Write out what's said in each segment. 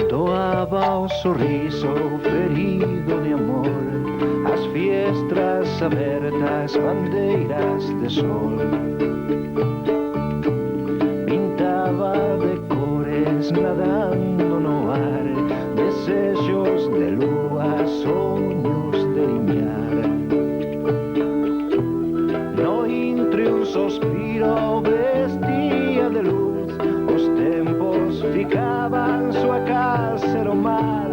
Doava o sorriso ferido de amor, as fiestras abertas, bandeiras de sol. Pintaba de cores nadando no ar, desejos de lua, sonhos de liñar. No entre un suspiro vestía de luz, os tempos ficaban sua casa era o mar,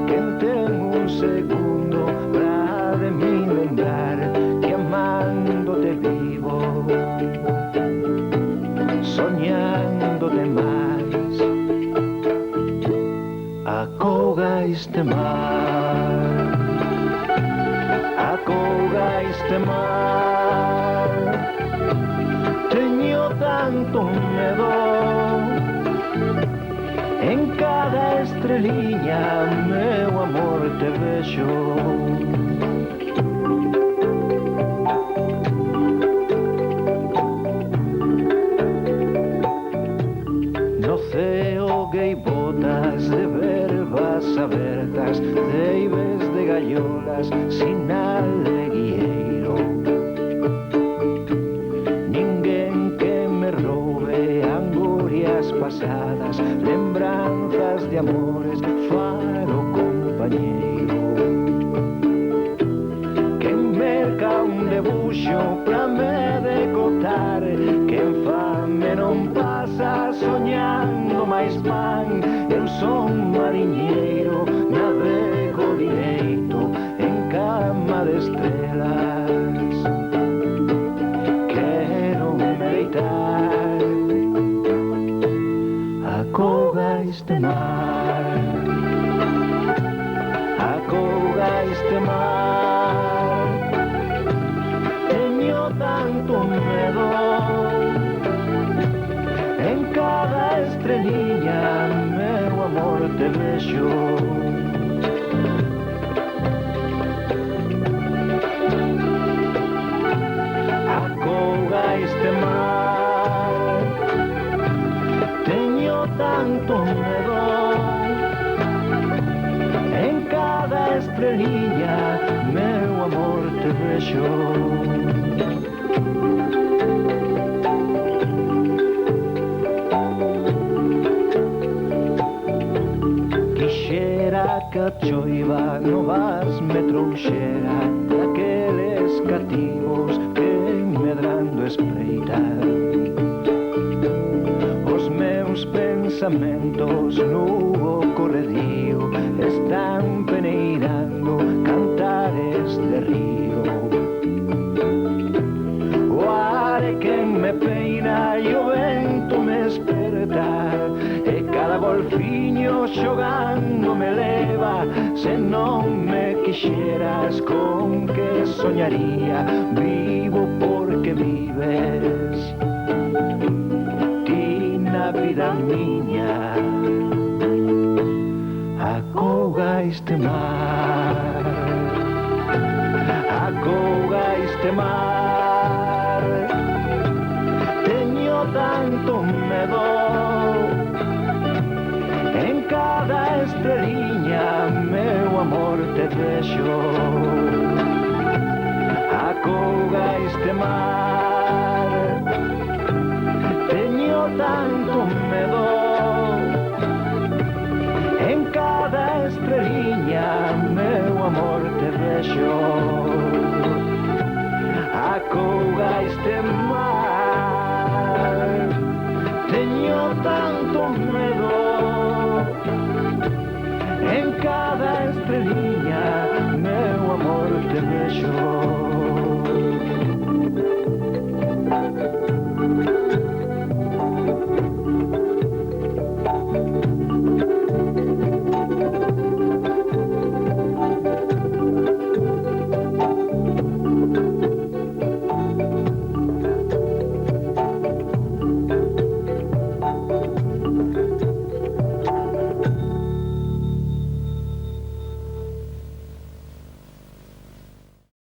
quen ten un segundo pra de mí lembrar que amándote vivo, soñándote máis, acoga este mar, acoga este mar. Teño tanto medo, en cada estreliña meu amor te vexo. No ceo gaivotas de verbas abertas, ceibes de gaiolas, sinal de guieiro. Ninguén que me roube angurias pasadas, lembranzas de amores, faro compañeiro. Quen merca un debuxo pra me decotar, quen fame non pasa soñando máis pan. Eu son mariñeiro, navego direito en cama de estrelas. Quero me deitar, acoga este mar, acoga este mar. Teño tanto medo, en cada estreliña meu amor te vexo. Acoga este mar, teño tanto medo, en cada estreliña meu amor te vexo. Quixera que a choiva no vas me trouxera daqueles cativos que medrando espreitar. Os meus pensamentos no corredío están peneirando cantares de río. O ar é quen me peina e o vento me esperta, e cada golfiño xogando me leva. Se non me quixeras, con que soñaría? Vivo porque vives ti na vida miña. Acoga este mar, acoga este mar. Teño tanto medo, en cada estreliña meu amor te vexo. Acoga este mar, teño tanto medo, en cada estreliña meu amor te vexo. Acoga este mar, teño tanto medo, en cada estreliña meu amor te vexo.